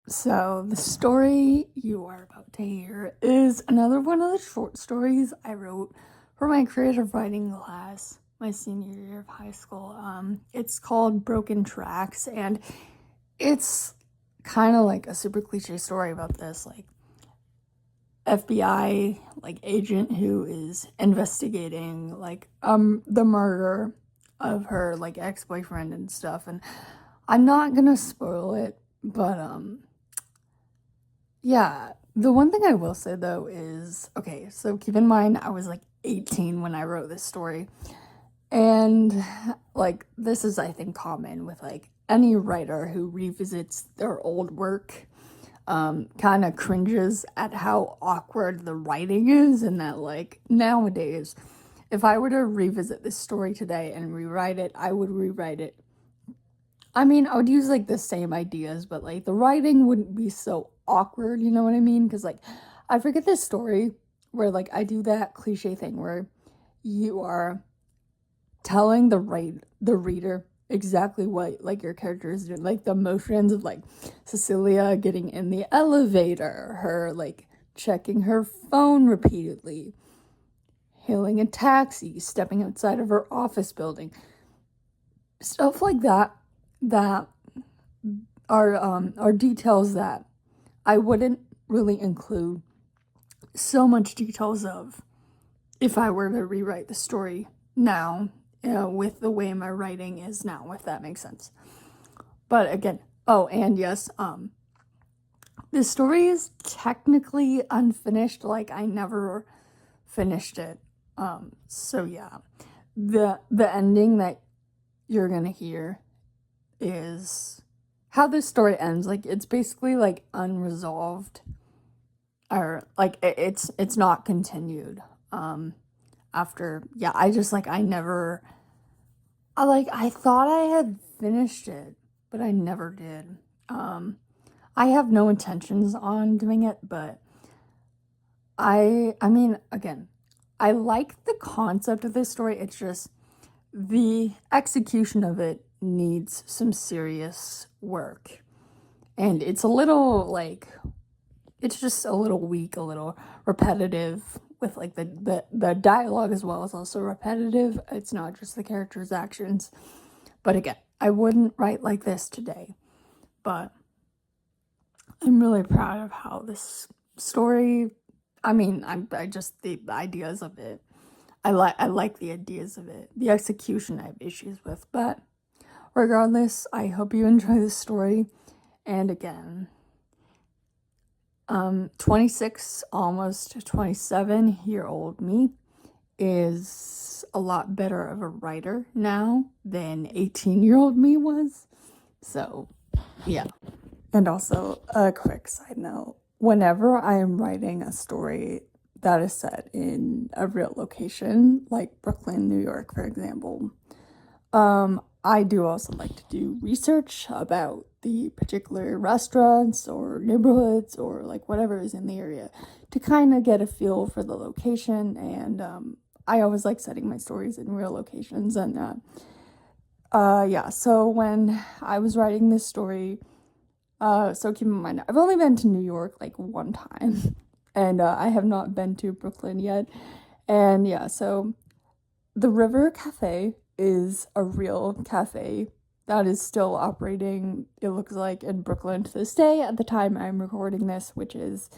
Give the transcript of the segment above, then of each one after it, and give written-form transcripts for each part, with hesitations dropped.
So, the story you are about to hear is another one of the short stories I wrote for my creative writing class my senior year of high school. It's called Broken Tracks, and it's kind of like a super cliche story about this FBI agent who is investigating the murder of her ex-boyfriend and stuff. And I'm not gonna spoil it, but yeah, the one thing I will say though is okay, so keep in mind I was like 18 when I wrote this story. And this is I think common with any writer who revisits their old work. Kind of cringes at how awkward the writing is, and that nowadays, if I were to revisit this story today and rewrite it, I would rewrite it. I mean, I would use the same ideas, but the writing wouldn't be so awkward, you know what I mean? Because I forget this story where I do that cliche thing where you are telling the reader exactly what your character is doing, the motions of Cecilia getting in the elevator, her checking her phone repeatedly, hailing a taxi, stepping outside of her office building, stuff like that that are details that I wouldn't really include so much details of if I were to rewrite the story now, with the way my writing is now, if that makes sense. But again, oh, and yes, this story is technically unfinished, I never finished it. So yeah, the ending that you're gonna hear is how this story ends. It's basically unresolved, or it's not continued. After, yeah, I just I never, I thought I had finished it, but I never did. I have no intentions on doing it, but I mean, again, I like the concept of this story. It's just the execution of it needs some serious work. And it's a little it's just a little weak, a little repetitive with the dialogue as well is also repetitive. It's not just the characters' actions. But again, I wouldn't write like this today. But I'm really proud of how this story, I mean, I just the ideas of it. I like the ideas of it. The execution I have issues with, but regardless, I hope you enjoy this story. And again, 26, almost 27-year-old me is a lot better of a writer now than 18-year-old me was. So, yeah. And also, a quick side note, whenever I am writing a story that is set in a real location, like Brooklyn, New York, for example, I do also like to do research about the particular restaurants or neighborhoods or whatever is in the area to kind of get a feel for the location. And I always like setting my stories in real locations. And yeah, so when I was writing this story, so keep in mind, I've only been to New York one time, and I have not been to Brooklyn yet. And yeah, so the River Cafe is a real cafe that is still operating, it looks like, in Brooklyn to this day at the time I'm recording this, which is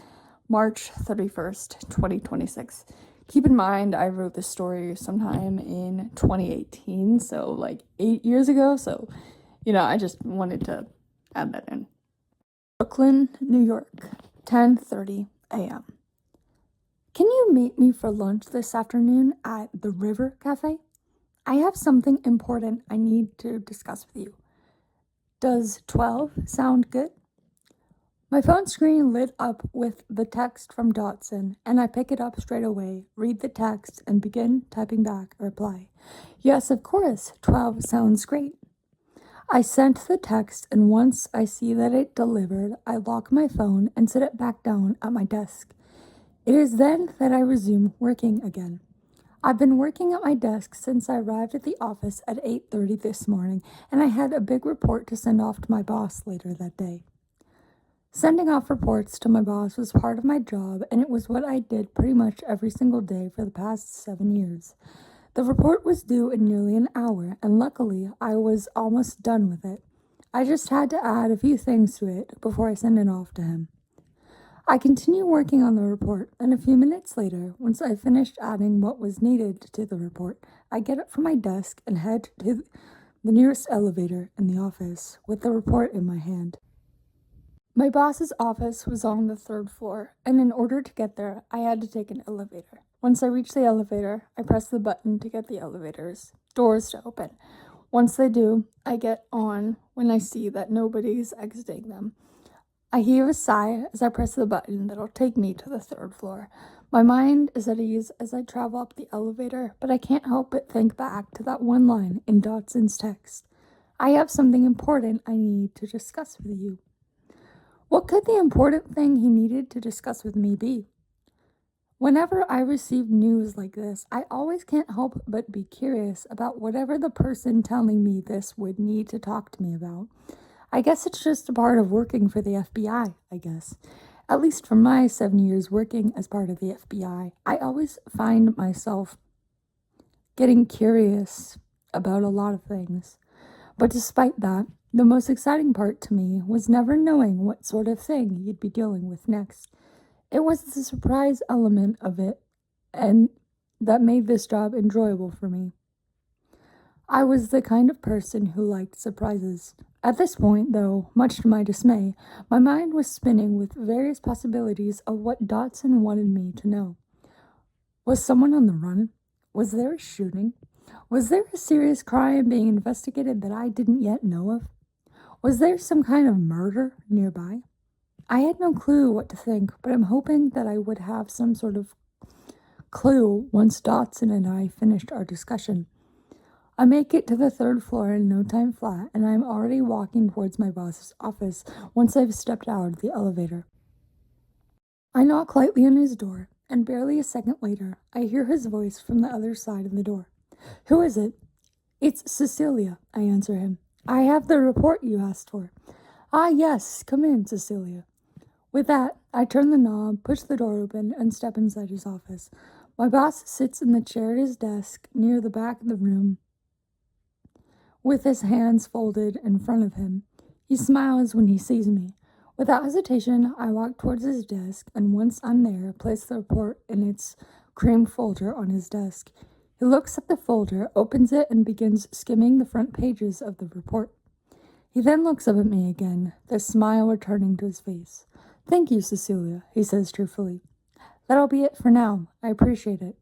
March 31st, 2026. Keep in mind, I wrote this story sometime in 2018, so 8 years ago. So, I just wanted to add that in. Brooklyn, New York, 10:30 a.m. Can you meet me for lunch this afternoon at the River Cafe? I have something important I need to discuss with you. Does 12 sound good? My phone screen lit up with the text from Dotson, and I pick it up straight away, read the text, and begin typing back a reply. Yes, of course, 12 sounds great. I sent the text, and once I see that it delivered, I lock my phone and set it back down at my desk. It is then that I resume working again. I've been working at my desk since I arrived at the office at 8:30 this morning, and I had a big report to send off to my boss later that day. Sending off reports to my boss was part of my job, and it was what I did pretty much every single day for the past 7 years. The report was due in nearly an hour, and luckily, I was almost done with it. I just had to add a few things to it before I sent it off to him. I continued working on the report, and a few minutes later, once I finished adding what was needed to the report, I get up from my desk and head to the nearest elevator in the office with the report in my hand. My boss's office was on the 3rd floor, and in order to get there, I had to take an elevator. Once I reached the elevator, I pressed the button to get the elevator's doors to open. Once they do, I get on when I see that nobody's exiting them. I heave a sigh as I press the button that'll take me to the 3rd floor. My mind is at ease as I travel up the elevator, but I can't help but think back to that one line in Dotson's text. I have something important I need to discuss with you. What could the important thing he needed to discuss with me be? Whenever I receive news like this, I always can't help but be curious about whatever the person telling me this would need to talk to me about. I guess it's just a part of working for the FBI, I guess. At least for my 7 years working as part of the FBI, I always find myself getting curious about a lot of things. But despite that, the most exciting part to me was never knowing what sort of thing you'd be dealing with next. It was the surprise element of it, and that made this job enjoyable for me. I was the kind of person who liked surprises. At this point, though, much to my dismay, my mind was spinning with various possibilities of what Dotson wanted me to know. Was someone on the run? Was there a shooting? Was there a serious crime being investigated that I didn't yet know of? Was there some kind of murder nearby? I had no clue what to think, but I'm hoping that I would have some sort of clue once Dotson and I finished our discussion. I make it to the 3rd floor in no time flat, and I'm already walking towards my boss's office once I've stepped out of the elevator. I knock lightly on his door, and barely a second later, I hear his voice from the other side of the door. Who is it? It's Cecilia, I answer him. I have the report you asked for. Ah, yes, come in, Cecilia. With that, I turn the knob, push the door open, and step inside his office. My boss sits in the chair at his desk near the back of the room, with his hands folded in front of him. He smiles when he sees me. Without hesitation, I walk towards his desk, and once I'm there, place the report in its cream folder on his desk. He looks at the folder, opens it, and begins skimming the front pages of the report. He then looks up at me again, the smile returning to his face. Thank you, Cecilia, he says cheerfully. That'll be it for now. I appreciate it.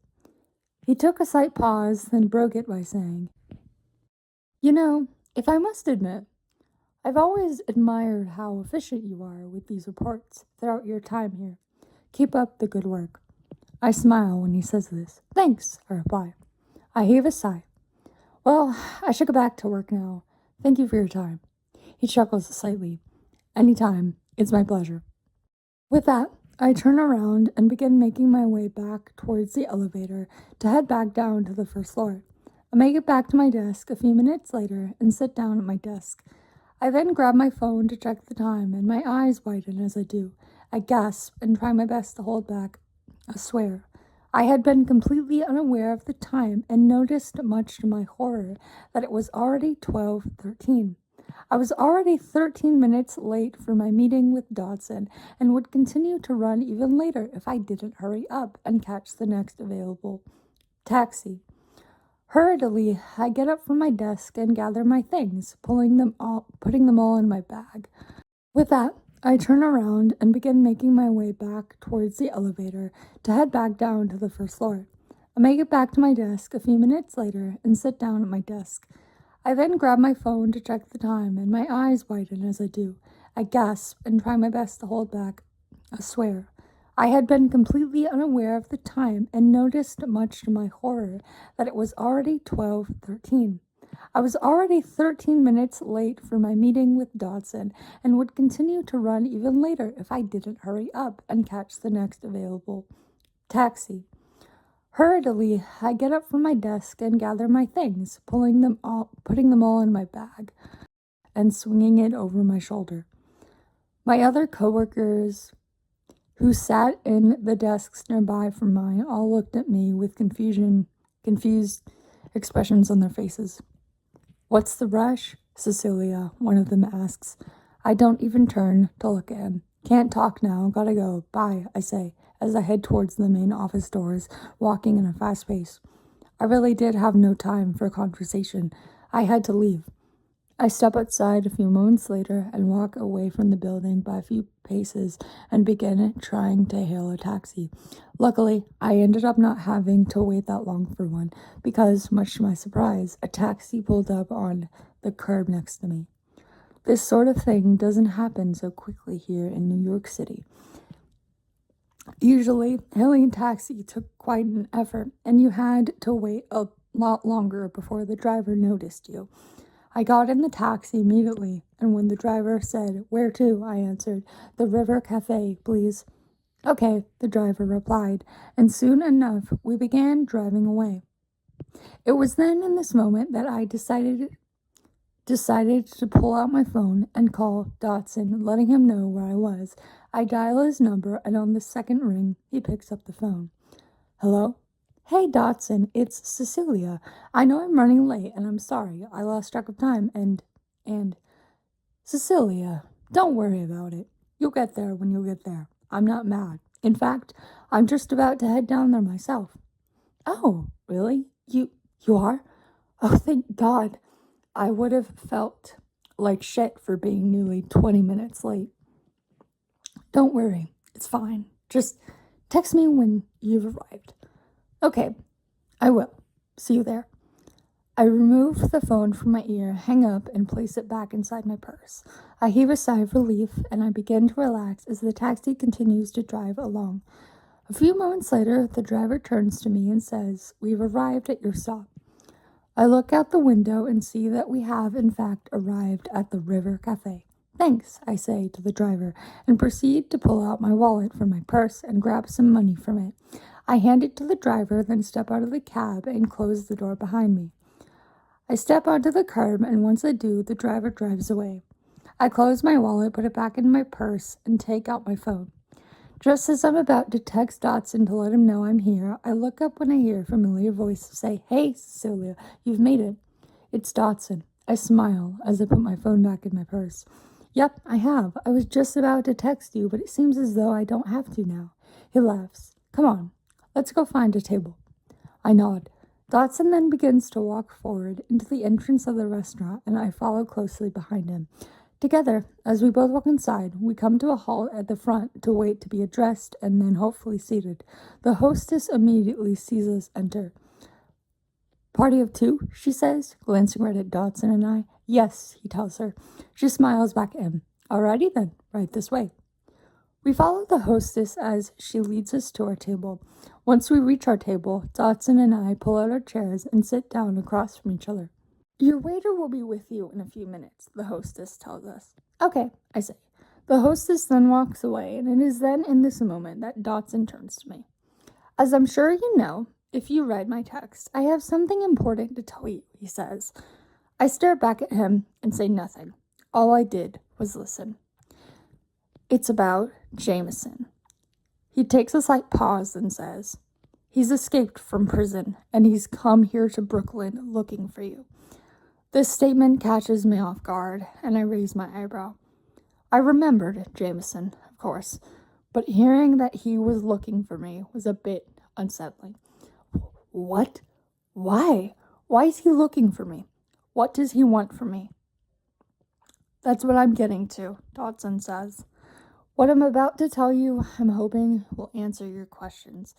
He took a slight pause, then broke it by saying, You know, if I must admit, I've always admired how efficient you are with these reports throughout your time here. Keep up the good work. I smile when he says this. Thanks, I reply. I heave a sigh. Well, I should go back to work now. Thank you for your time. He chuckles slightly. Anytime. It's my pleasure. With that, I turn around and begin making my way back towards the elevator to head back down to the 1st floor. I make it back to my desk a few minutes later and sit down at my desk. I then grab my phone to check the time, and my eyes widen as I do. I gasp and try my best to hold back a swear. I had been completely unaware of the time and noticed, much to my horror, that it was already 12:13. I was already 13 minutes late for my meeting with Dotson and would continue to run even later if I didn't hurry up and catch the next available taxi. Hurriedly, I get up from my desk and gather my things, putting them all in my bag. With that, I turn around and begin making my way back towards the elevator to head back down to the 1st floor. I make it back to my desk a few minutes later and sit down at my desk. I then grab my phone to check the time, and my eyes widen as I do. I gasp and try my best to hold back a swear. I had been completely unaware of the time and noticed, much to my horror, that it was already 12:13. I was already 13 minutes late for my meeting with Dotson and would continue to run even later if I didn't hurry up and catch the next available taxi. Hurriedly, I get up from my desk and gather my things, putting them all in my bag and swinging it over my shoulder. My other coworkers who sat in the desks nearby from mine all looked at me with confused expressions on their faces. "What's the rush?" Cecilia, one of them asks. I don't even turn to look at him. "Can't talk now, gotta go. Bye," I say, as I head towards the main office doors, walking in a fast pace. I really did have no time for conversation. I had to leave. I step outside a few moments later and walk away from the building by a few paces and begin trying to hail a taxi. Luckily, I ended up not having to wait that long for one because, much to my surprise, a taxi pulled up on the curb next to me. This sort of thing doesn't happen so quickly here in New York City. Usually, hailing a taxi took quite an effort, and you had to wait a lot longer before the driver noticed you. I got in the taxi immediately, and when the driver said, "Where to?" I answered, "The River Cafe, please." "Okay," the driver replied, and soon enough we began driving away. It was then in this moment that I decided to pull out my phone and call Dotson, letting him know where I was. I dial his number, and on the second ring, he picks up the phone. "Hello?" "Hey, Dotson, it's Cecilia. I know I'm running late, and I'm sorry. I lost track of time, and... Cecilia, don't worry about it. You'll get there when you get there. I'm not mad. In fact, I'm just about to head down there myself." "Oh, really? You are? Oh, thank God. I would have felt like shit for being nearly 20 minutes late." "Don't worry. It's fine. Just text me when you've arrived." "Okay, I will. See you there." I remove the phone from my ear, hang up, and place it back inside my purse. I heave a sigh of relief, and I begin to relax as the taxi continues to drive along. A few moments later, the driver turns to me and says, "We've arrived at your stop." I look out the window and see that we have, in fact, arrived at the River Cafe. "Thanks," I say to the driver, and proceed to pull out my wallet from my purse and grab some money from it. I hand it to the driver, then step out of the cab and close the door behind me. I step onto the curb, and once I do, the driver drives away. I close my wallet, put it back in my purse, and take out my phone. Just as I'm about to text Dotson to let him know I'm here, I look up when I hear a familiar voice say, "Hey, Cecilia, you've made it." It's Dotson. I smile as I put my phone back in my purse. "Yep, I have. I was just about to text you, but it seems as though I don't have to now." He laughs. "Come on, let's go find a table." I nod. Dotson then begins to walk forward into the entrance of the restaurant, and I follow closely behind him. Together, as we both walk inside, we come to a halt at the front to wait to be addressed and then hopefully seated. The hostess immediately sees us enter. "Party of two," she says, glancing right at Dotson and I. "Yes," he tells her. She smiles back at him. "Alrighty then, right this way." We follow the hostess as she leads us to our table. Once we reach our table, Dotson and I pull out our chairs and sit down across from each other. "Your waiter will be with you in a few minutes," the hostess tells us. "Okay," I say. The hostess then walks away, and it is then in this moment that Dotson turns to me. "As I'm sure you know, if you read my text, I have something important to tell you," he says. I stare back at him and say nothing. All I did was listen. "It's about Jameson." He takes a slight pause and says, "He's escaped from prison, and he's come here to Brooklyn looking for you." This statement catches me off guard, and I raise my eyebrow. I remembered Jameson, of course, but hearing that he was looking for me was a bit unsettling. "What? Why? Why is he looking for me? What does he want from me?" "That's what I'm getting to," Dotson says. "What I'm about to tell you, I'm hoping will answer your questions."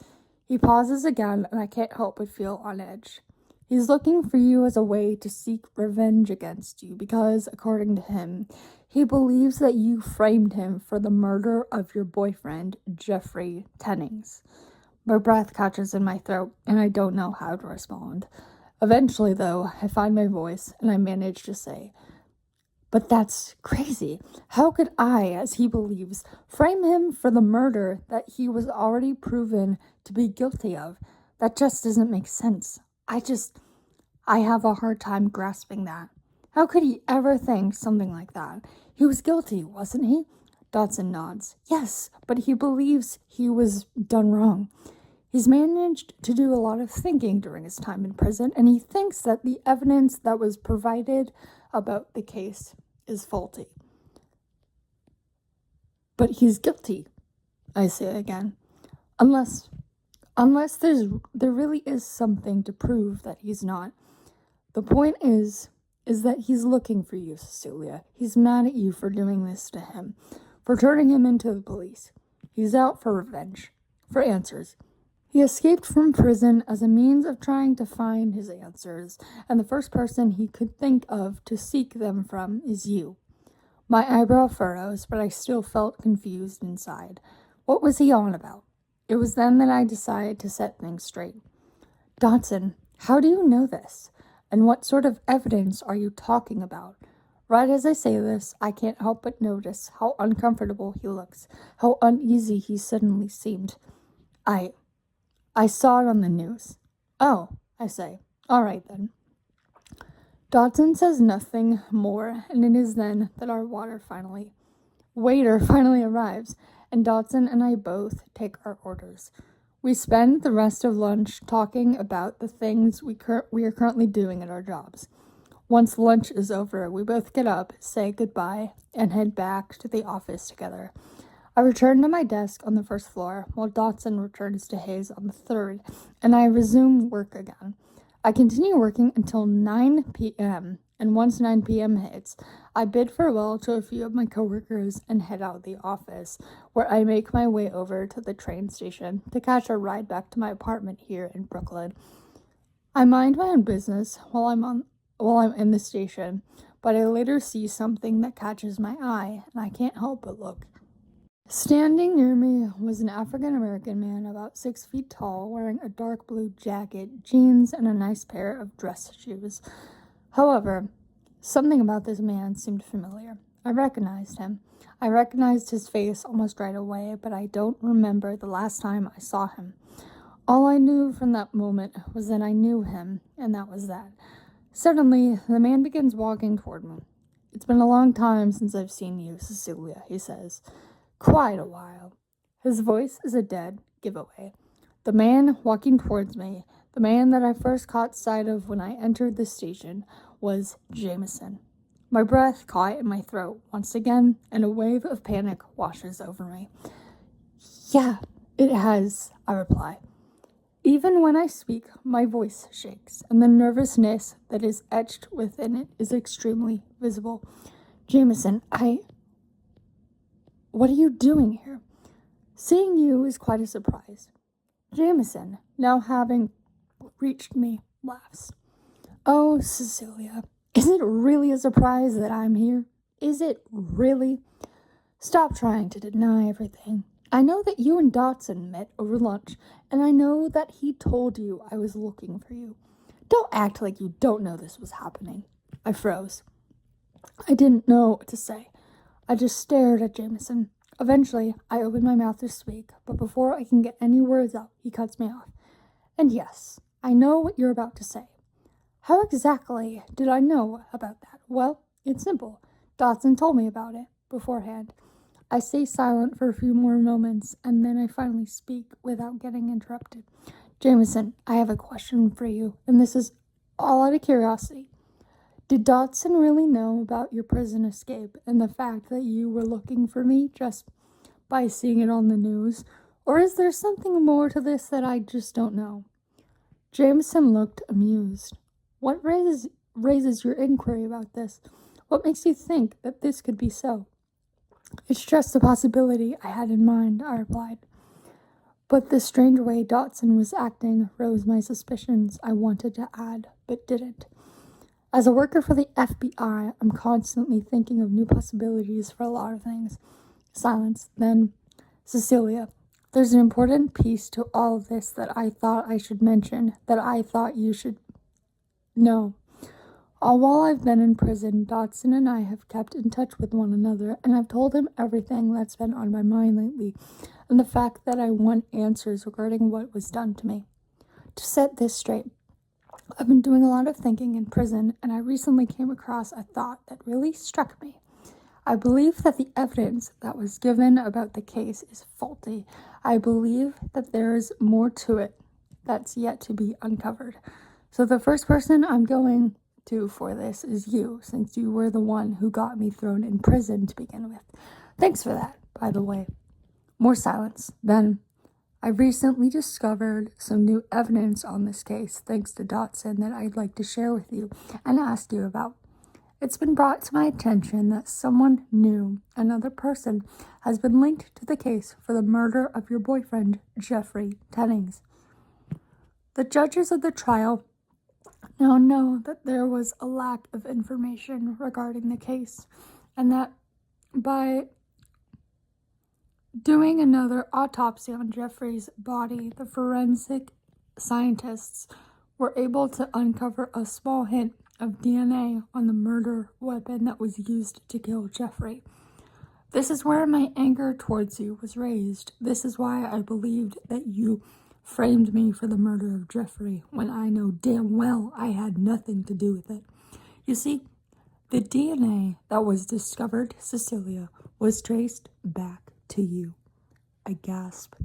He pauses again, and I can't help but feel on edge. "He's looking for you as a way to seek revenge against you because, according to him, he believes that you framed him for the murder of your boyfriend, Jeffrey Tennings." My breath catches in my throat, and I don't know how to respond. Eventually, though, I find my voice, and I manage to say, "But that's crazy. How could I, as he believes, frame him for the murder that he was already proven to be guilty of? That just doesn't make sense. I have a hard time grasping that. How could he ever think something like that? He was guilty, wasn't he? Dodson nods. Yes, but he believes he was done wrong. He's managed to do a lot of thinking during his time in prison, and he thinks that the evidence that was provided about the case is faulty. But he's guilty, I say again. Unless there really is something to prove that he's not. The point is that he's looking for you, Cecilia. He's mad at you for doing this to him, for turning him into the police. He's out for revenge, for answers. He escaped from prison as a means of trying to find his answers, and the first person he could think of to seek them from is you. My eyebrow furrows, but I still felt confused inside. What was he on about? It was then that I decided to set things straight. Dodson, how do you know this? And what sort of evidence are you talking about? Right as I say this, I can't help but notice how uncomfortable he looks, how uneasy he suddenly seemed. I saw it on the news. Oh, I say. All right then. Dodson says nothing more, and it is then that our waiter finally arrives, and Dodson and I both take our orders. We spend the rest of lunch talking about the things we are currently doing at our jobs. Once lunch is over, we both get up, say goodbye, and head back to the office together. I return to my desk on the first floor, while Dodson returns to his on the third, and I resume work again. I continue working until 9 p.m., and once 9 p.m. hits, I bid farewell to a few of my coworkers and head out of the office, where I make my way over to the train station to catch a ride back to my apartment here in Brooklyn. I mind my own business while I'm in the station, but I later see something that catches my eye, and I can't help but look. Standing near me was an African-American man about 6 feet tall, wearing a dark blue jacket, jeans, and a nice pair of dress shoes. However, something about this man seemed familiar. I recognized him. I recognized his face almost right away, but I don't remember the last time I saw him. All I knew from that moment was that I knew him, and that was that. Suddenly, the man begins walking toward me. It's been a long time since I've seen you, Cecilia, he says. Quite a while. His voice is a dead giveaway. The man walking towards me, the man that I first caught sight of when I entered the station, was Jameson. My breath caught in my throat once again, and a wave of panic washes over me. Yeah, it has, I reply. Even when I speak, my voice shakes, and the nervousness that is etched within it is extremely visible. Jameson, What are you doing here? Seeing you is quite a surprise. Jameson, now having reached me, laughs. Oh, Cecilia, is it really a surprise that I'm here? Is it really? Stop trying to deny everything. I know that you and Dodson met over lunch, and I know that he told you I was looking for you. Don't act like you don't know this was happening. I froze. I didn't know what to say. I just stared at Jameson. Eventually, I opened my mouth to speak, but before I can get any words out, he cuts me off. And yes, I know what you're about to say. How exactly did I know about that? Well, it's simple. Dodson told me about it beforehand. I stay silent for a few more moments, and then I finally speak without getting interrupted. Jameson, I have a question for you, and this is all out of curiosity. Did Dodson really know about your prison escape and the fact that you were looking for me just by seeing it on the news? Or is there something more to this that I just don't know? Jameson looked amused. What raises your inquiry about this? What makes you think that this could be so? It's just a possibility I had in mind, I replied. But the strange way Dodson was acting rose my suspicions I wanted to add, but didn't. As a worker for the FBI, I'm constantly thinking of new possibilities for a lot of things. Silence. Then, Cecilia, there's an important piece to all of this that I thought I should mention, that I thought you should know. While I've been in prison, Dodson and I have kept in touch with one another, and I've told him everything that's been on my mind lately, and the fact that I want answers regarding what was done to me. To set this straight, I've been doing a lot of thinking in prison, and I recently came across a thought that really struck me. I believe that the evidence that was given about the case is faulty. I believe that there is more to it that's yet to be uncovered. So the first person I'm going to for this is you, since you were the one who got me thrown in prison to begin with. Thanks for that, by the way. More silence. Then, I recently discovered some new evidence on this case, thanks to Dotson, that I'd like to share with you and ask you about. It's been brought to my attention that someone new, another person, has been linked to the case for the murder of your boyfriend, Jeffrey Tennings. The judges of the trial now know that there was a lack of information regarding the case, and that by doing another autopsy on Jeffrey's body, the forensic scientists were able to uncover a small hint of DNA on the murder weapon that was used to kill Jeffrey. This is where my anger towards you was raised. This is why I believed that you framed me for the murder of Jeffrey, when I know damn well I had nothing to do with it. You see, the DNA that was discovered, Cecilia, was traced back to you. I gasped.